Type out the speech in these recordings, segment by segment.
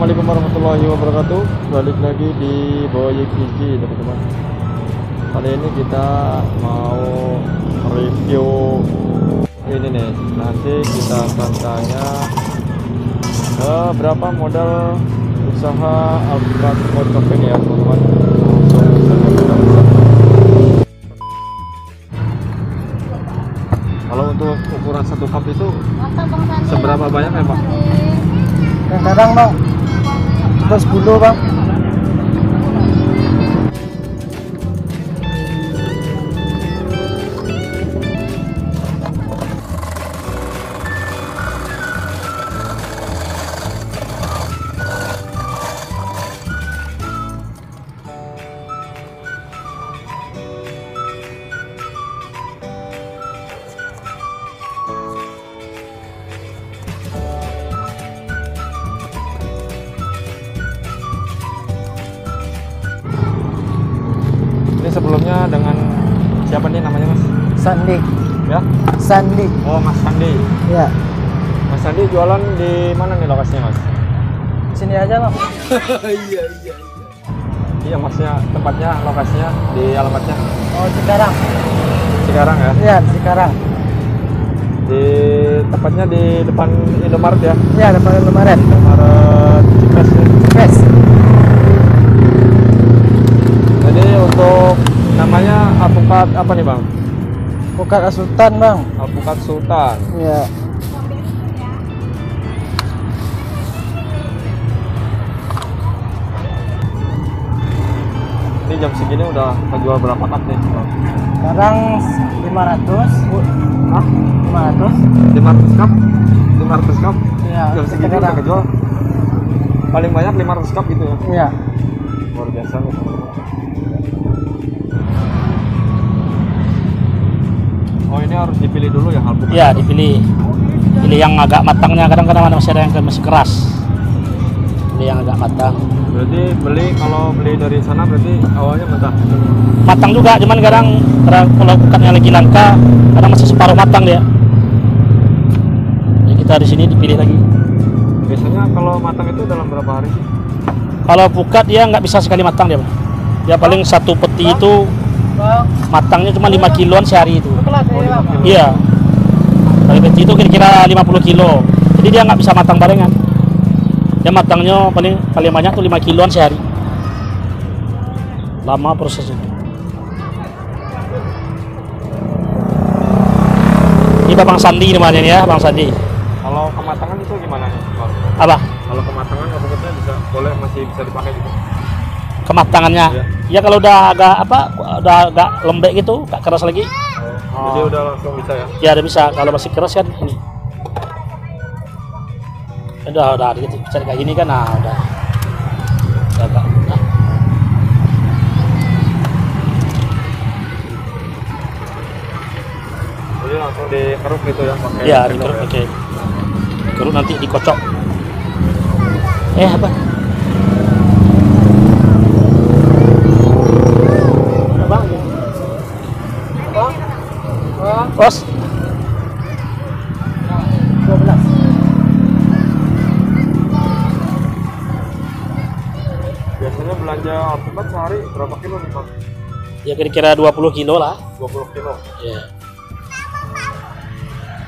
Assalamualaikum warahmatullahi wabarakatuh. Balik lagi di Boyik Iji, teman-teman. Kali ini kita mau review ini nih. Nanti kita akan tanya berapa modal usaha Alpukat Motor ini ya, teman-teman. Kalau untuk ukuran satu cup itu seberapa banyak ya, Pak? Kadang bang, cuma 10 bang. Sebelumnya dengan siapa nih namanya, Mas? Sandi. Ya? Sandi. Oh, Mas Sandi. Ya. Mas Sandi jualan di mana nih lokasinya, Mas? Sini aja bang. Iya, Masnya tempatnya, lokasinya di alamatnya? Oh, Cikarang. Cikarang ya? Iya, Cikarang. Di tempatnya di depan Indomaret ya? Iya, depan Indomaret. Indomaret Cipres ya? Cipres. Jadi untuk namanya Alpukat apa nih, Bang? Alpukat Sultan bang. Alpukat Sultan. Iya. Ini jam segini udah jual berapa cup nih, Bang? Sekarang 500. Hah? 500. 500 cup? 500 cup? Iya. Jam segini udah kejual? Paling banyak 500 cup gitu ya? Iya. Luar biasa nih, teman-teman. Oh, ini harus dipilih dulu ya alpukat? Iya, dipilih. Pilih yang agak matangnya, kadang-kadang masih ada yang masih keras. Pilih yang agak matang. Berarti kalau beli dari sana berarti awalnya mentah? Matang juga, cuman kadang kalau alpukatnya lagi langka, kadang masih separuh matang dia. Jadi kita di sini dipilih lagi. Biasanya kalau matang itu dalam berapa hari sih? Kalau alpukat dia nggak bisa sekali matang dia, Bang. Dia paling satu peti itu matangnya cuma 5 kiloan sehari itu. Iya. Dari peti itu kira-kira 50 kilo. Jadi dia nggak bisa matang barengan. Dia matangnya paling banyak tuh 5 kiloan sehari. Lama prosesnya. Ini Bang Sandi namanya ya, Bang Sandi. Kalau kematangan itu gimana nih, Bang? Apa? Kalau kematangan alpukatnya masih bisa dipakai gitu? Kematangannya. Ya kalau udah agak lembek gitu, gak keras lagi. Jadi udah langsung bisa ya? Ya udah bisa. Kalau masih keras kan ini. Udah gitu. Cari kayak gini kan, nah udah agak. Nah. Jadi langsung dikeruk gitu ya? Pakai Ya dikeruk, oke. Dikeruk nanti dikocok. Apa? Bos. 12. Biasanya belanja alpukat sehari berapa kilo nih, Bang? Ya kira-kira 20 kilo lah. 20 kilo? Ya.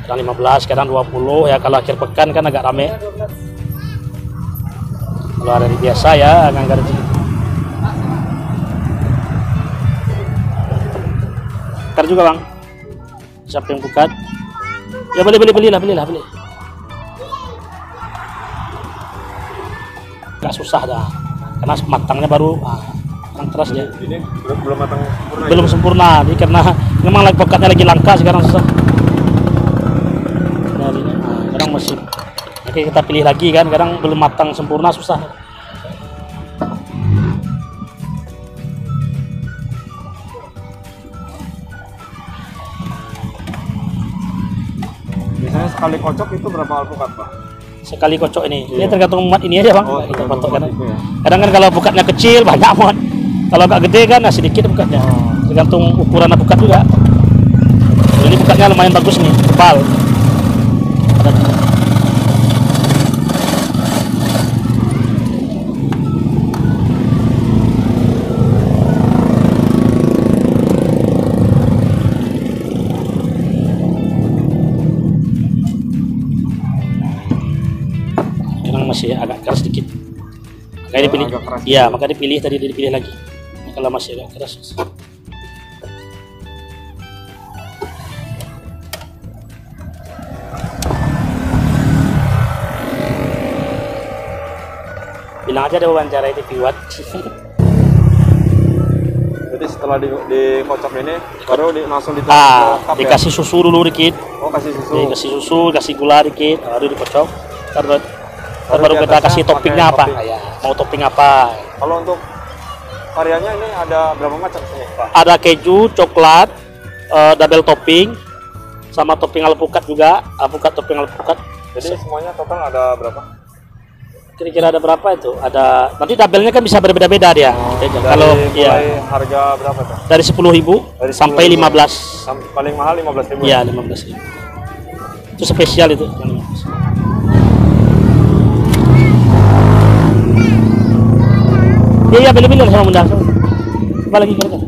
Kadang 15, kadang 20. Ya kalau akhir pekan kan agak rame. Kalau hari biasa ya agak sedikit. Ntar juga Bang. Siapa yang buka? Ya belilah. Gak susah dah. Karena matangnya baru yang keras dia. Ini belum matang sempurna? Belum ya? sempurna, jadi karena memang lagi pokoknya lagi langka sekarang susah. Jadinya, kadang masih. Oke, kita pilih lagi kan, kadang belum matang sempurna susah. Biasanya sekali kocok itu berapa alpukat, Pak? Sekali kocok ini, Iya. ini tergantung muat ini aja Bang. Oh, Kita tergantung patok kan. muat itu ya. Kadang kan kalau bukatnya kecil banyak muat. Kalau agak gede kan sedikit bukatnya. Oh. Tergantung ukuran bukat juga. Ini bukatnya lumayan bagus nih, tebal. Makanya dipilih. agak keras Iya, gitu. makanya dipilih tadi dipilih lagi. Ini kalau masih agak keras. Bilang aja ada wawancara di Piwat. Jadi setelah dikocok ini baru langsung dituang ke cup ya? Dikasih susu dulu dikit. Oh, kasih susu. Dikasih susu, kasih gula dikit, baru dikocok. Baru di kita atasnya kasih toppingnya pakai apa? topping. Ya, mau topping apa? Kalau untuk variannya ini ada berapa macam sih, Pak? Ada keju, coklat, double topping, sama topping alpukat juga, alpukat topping alpukat. Jadi semuanya total ada berapa? Kira-kira ada berapa itu? Ada nanti double-nya kan bisa berbeda-beda dia. Dari Kalau mulai ya harga berapa tuh? dari 10.000 Dari sampai 10.000. 15. Paling mahal 15.000. Iya, 15.000. Itu spesial itu yang 15. Iya, pilih-pilih sama Bunda. Coba lagi kira-kira.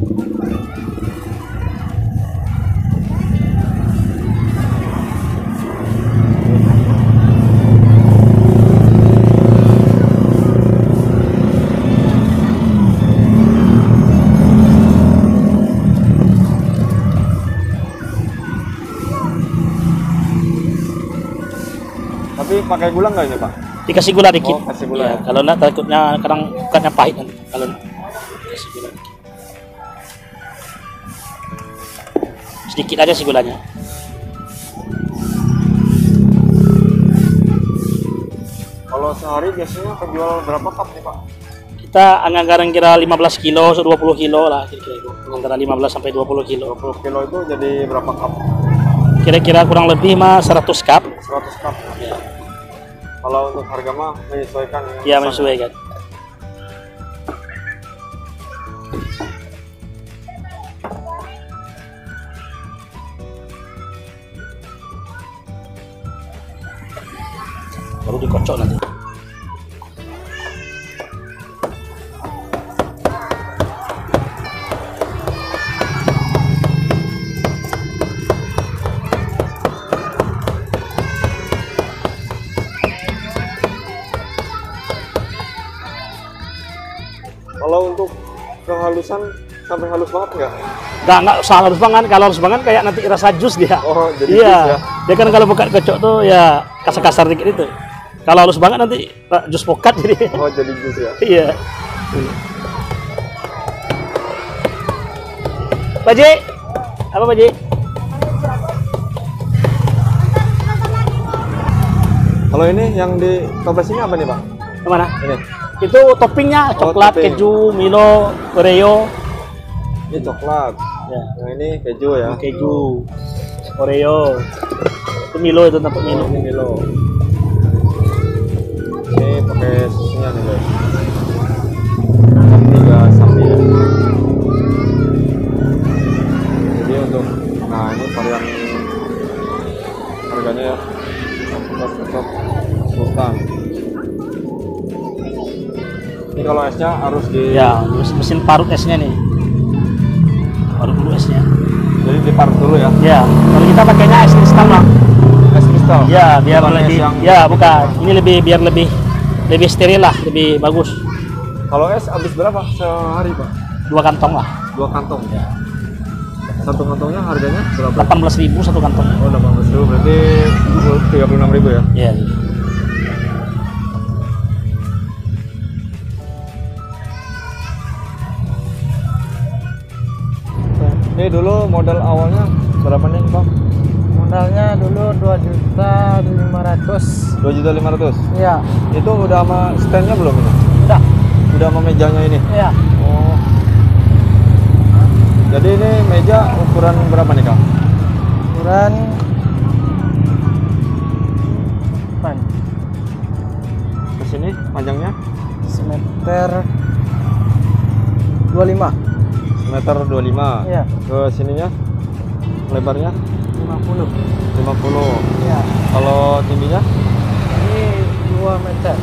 Tapi pakai gula nggak ini, Pak? Dikasih gula dikit. Oh, kasih gula Iya, ya. kalau enggak takutnya kadang bukatnya pahit nanti. Kalau enggak, kasih gula dikit. Sedikit aja sih gulanya. Kalau sehari biasanya penjual berapa cup nih, Pak? Kita anggaran kira 15 kilo, 20 kilo lah kira-kira itu. Antara 15 sampai 20 kilo. 20 kilo itu jadi berapa cup? Kira-kira kurang lebih mah 100 cup. 100 cup. Ya, Kalau untuk harga mah menyesuaikan. dengan ya pesan. menyesuaikan. Baru dikocok nanti. Kalau untuk kehalusan sampai halus banget nggak? Nggak usah halus banget. Kalau halus banget kayak nanti rasa jus dia. Oh, jadi Iya. jus ya? Dia kan kalau buka kocok tuh ya kasar-kasar dikit itu. Kalau halus banget nanti jus pokat jadi. Oh, jadi jus ya? Iya. Pak Ji, apa Pak Ji? Kalau ini yang di toples ini apa nih, Pak? Kemana? Ini. Itu toppingnya coklat, topping. keju, Milo, Oreo. Ini coklat. Ya, Yang ini keju ya. keju, Oreo. Itu Milo itu tempat Milo. Ini Milo. Ini pakai susunya nih, guys. 3 sapi ya. Jadi untuk ini varian harganya ya. Untuk sultan. Ini kalau esnya harus di Ya, mesin parut esnya nih. Parut dulu esnya. jadi diparut dulu ya. Ya, kalau kita pakainya es instan lah. Es kristal. Ya, biar Bukan es lebih. yang- Ya, bukan. Ini biar lebih steril lah, lebih bagus. Kalau es habis berapa sehari, Pak? 2 kantong lah. 2 kantong. Ya. Satu kantongnya harganya berapa? 18.000 satu kantong. Oh, 18.000 berarti 36.000 ya. Iya. Ini dulu modal awalnya berapa nih, Bang? Modalnya dulu 2.500.000. 2.500.000. Iya, Itu udah sama standnya belum ini? udah. Udah sama mejanya ini? Iya. Oh. Jadi ini meja ukuran berapa nih, Kang? Ukuran pan Ke sini panjangnya semeter 25. meter 25. Iya, Ke sininya lebarnya 50. 50. Iya. Kalau tingginya Ini 2 meter.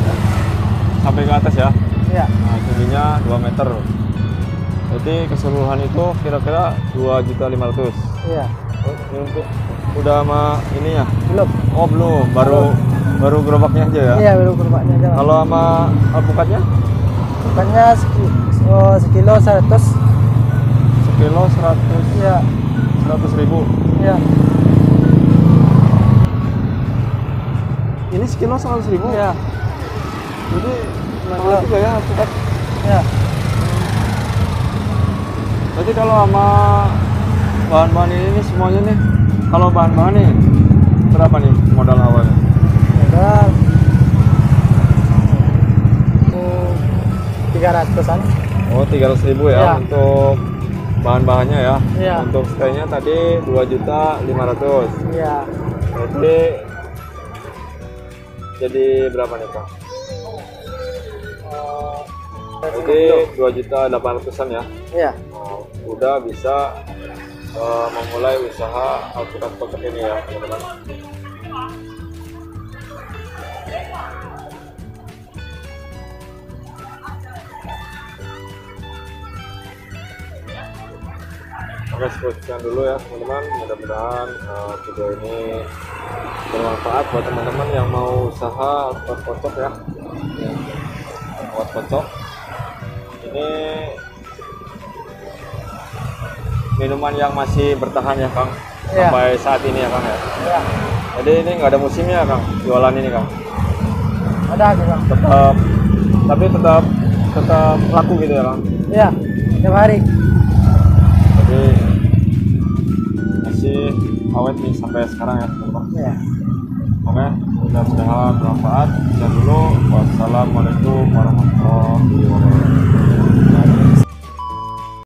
sampai ke atas ya. Iya. Nah, tingginya 2 meter. Jadi keseluruhan itu kira-kira 2.500.000. Iya. Oh, ini untuk udah sama ini ya? Belum. Oh, belum. Baru gerobaknya aja ya. Iya, baru gerobaknya aja. Bang. Kalau sama alpukatnya Bukannya sekilo 100. Sekilo 100, Iya. 100.000. Iya. Ini sekilo 100.000. Iya. Jadi mahal juga ya alpukat. Iya. Berarti kalau sama bahan-bahan ini semuanya nih, kalau bahan-bahan nih berapa nih modal awalnya? Udah 300-an. Oh, 300.000 ya Iya. untuk bahan-bahannya ya. Iya. Untuk stay-nya tadi 2.500.000. Iya. Berarti jadi berapa nih Pak? Jadi 2.800.000-an ya. Iya. Oh, udah bisa memulai usaha alpukat kotak ini ya teman-teman. Oke, sekian dulu ya teman-teman. Mudah-mudahan video ini bermanfaat buat teman-teman yang mau usaha alpukat kocok ya. Alpukat kocok ini minuman yang masih bertahan ya Kang, Iya. sampai saat ini ya Kang ya. Iya. Jadi ini nggak ada musimnya Kang, jualan ini Kang. Ada sih, Bang. Tapi tetap laku gitu ya Kang. Iya. Tiap hari. Jadi masih awet nih sampai sekarang ya teman-teman. Iya. Oke, mudah-mudahan bermanfaat. Sekian dulu. Wassalamualaikum warahmatullahi wabarakatuh.